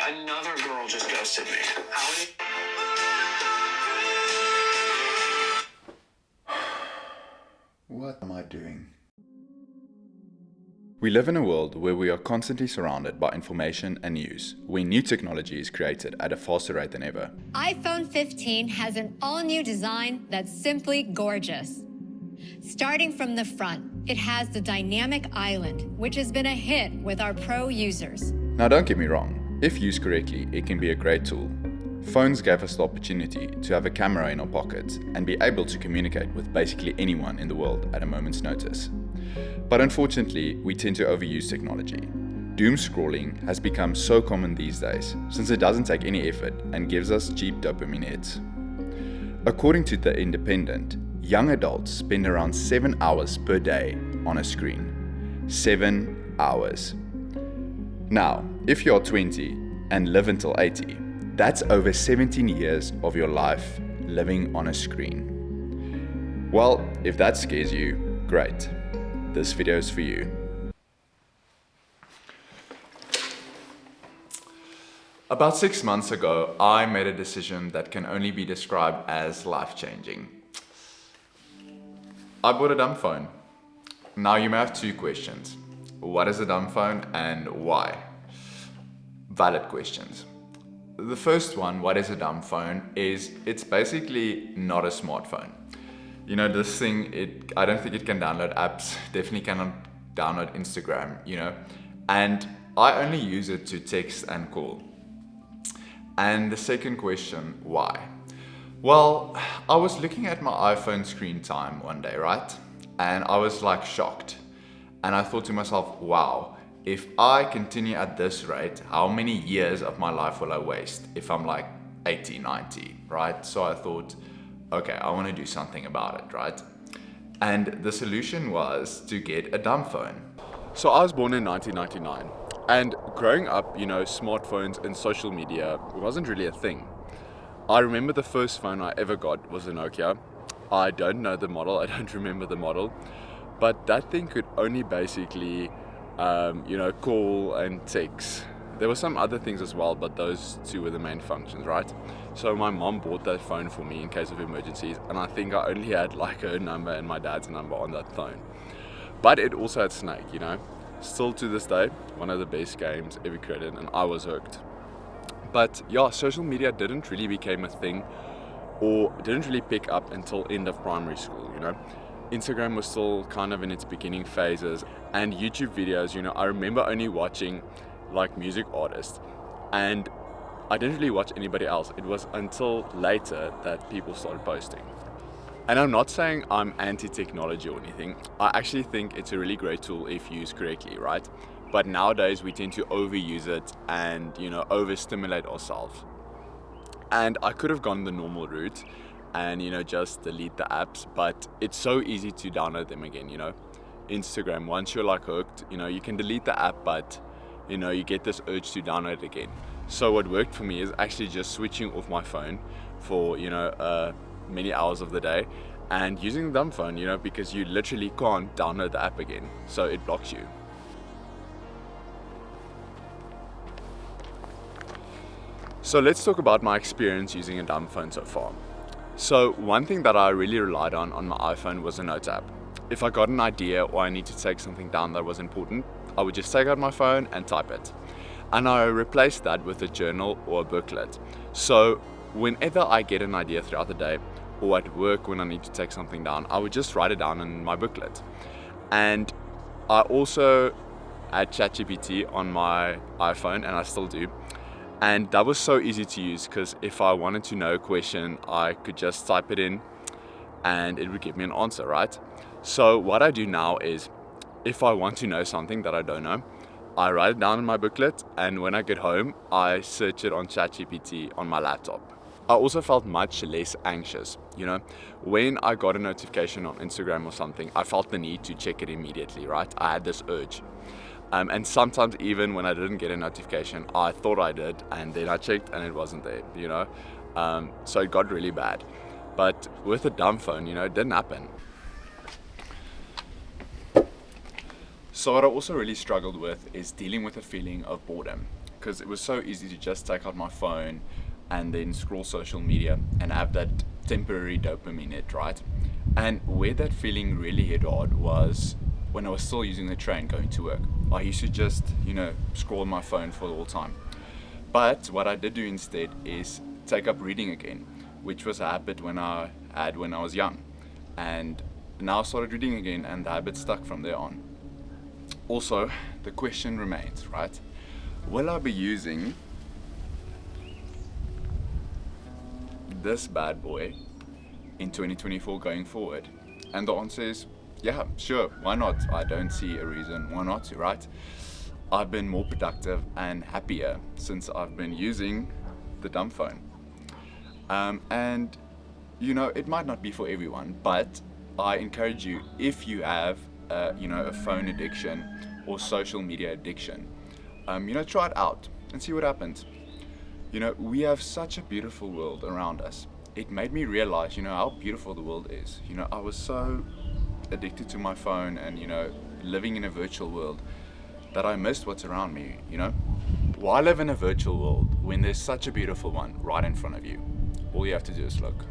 Another girl just ghosted me. What am I doing? We live in a world where we are constantly surrounded by information and news, where new technology is created at a faster rate than ever. iPhone 15 has an all-new design that's simply gorgeous. Starting from the front, it has the dynamic island, which has been a hit with our pro users. Now don't get me wrong, if used correctly, it can be a great tool. Phones gave us the opportunity to have a camera in our pockets and be able to communicate with basically anyone in the world at a moment's notice. But unfortunately, we tend to overuse technology. Doom scrolling has become so common these days, since it doesn't take any effort and gives us cheap dopamine hits. According to The Independent, young adults spend around 7 hours per day on a screen. 7 hours. Now, if you're 20 and live until 80, that's over 17 years of your life living on a screen. Well, if that scares you, great. This video is for you. About 6 months ago, I made a decision that can only be described as life-changing. I bought a dumb phone. Now you may have two questions. What is a dumb phone and why? Valid questions. The first one, what is a dumb phone, is it's basically not a smartphone. You know, this thing, I don't think it can download apps, definitely cannot download Instagram, you know, and I only use it to text and call. And the second question, why? Well, I was looking at my iPhone screen time one day, right? And I was like shocked. And I thought to myself, wow, if I continue at this rate, how many years of my life will I waste if I'm like 80, 90, right? So I thought, okay, I want to do something about it, right? And the solution was to get a dumb phone. So I was born in 1999, and growing up, you know, smartphones and social media wasn't really a thing. I remember the first phone I ever got was a Nokia. I don't know the model, I don't remember the model, but that thing could only basically, call and text. There were some other things as well, but those two were the main functions, right? So my mom bought that phone for me in case of emergencies, and I think I only had like her number and my dad's number on that phone. But it also had Snake, you know. Still to this day, one of the best games ever created, and I was hooked. But yeah, social media didn't really become a thing, or didn't really pick up until end of primary school, you know. Instagram was still kind of in its beginning phases, and YouTube videos, you know, I remember only watching like music artists, and I didn't really watch anybody else. It was until later that people started posting. And I'm not saying I'm anti-technology or anything. I actually think it's a really great tool if used correctly, right? But nowadays we tend to overuse it and, you know, overstimulate ourselves. And I could have gone the normal route and, you know, just delete the apps, but it's so easy to download them again, you know. Instagram, once you're like hooked, you know, you can delete the app, but you know, you get this urge to download it again. So what worked for me is actually just switching off my phone for, you know, many hours of the day and using the dumb phone, you know, because you literally can't download the app again. So it blocks you. So let's talk about my experience using a dumb phone so far. So one thing that I really relied on my iPhone was a note app. If I got an idea or I need to take something down that was important, I would just take out my phone and type it. And I replaced that with a journal or a booklet. So whenever I get an idea throughout the day, or at work when I need to take something down, I would just write it down in my booklet. And I also had ChatGPT on my iPhone, and I still do. And that was so easy to use because if I wanted to know a question, I could just type it in and it would give me an answer, right? So what I do now is, if I want to know something that I don't know, I write it down in my booklet, and when I get home, I search it on ChatGPT on my laptop. I also felt much less anxious, you know. When I got a notification on Instagram or something, I felt the need to check it immediately, right? I had this urge. And sometimes even when I didn't get a notification, I thought I did, and then I checked and it wasn't there, you know. So it got really bad. But with a dumb phone, you know, it didn't happen. So what I also really struggled with is dealing with a feeling of boredom. because it was so easy to just take out my phone and then scroll social media and have that temporary dopamine hit, right? And where that feeling really hit hard was when I was still using the train going to work. I used to just, scroll my phone for the whole time. But what I did do instead is take up reading again, which was a habit when I was young. And now I started reading again, and the habit stuck from there on. Also, the question remains, right? Will I be using this bad boy in 2024 going forward? And the answer is, yeah, sure, why not? I don't see a reason why not to, right? I've been more productive and happier since I've been using the dumb phone. And it might not be for everyone, but I encourage you, if you have a phone addiction or social media addiction, try it out and see what happens. We have such a beautiful world around us. It made me realize, how beautiful the world is. I was so addicted to my phone and, living in a virtual world that I missed what's around me, Why live in a virtual world when there's such a beautiful one right in front of you? All you have to do is look.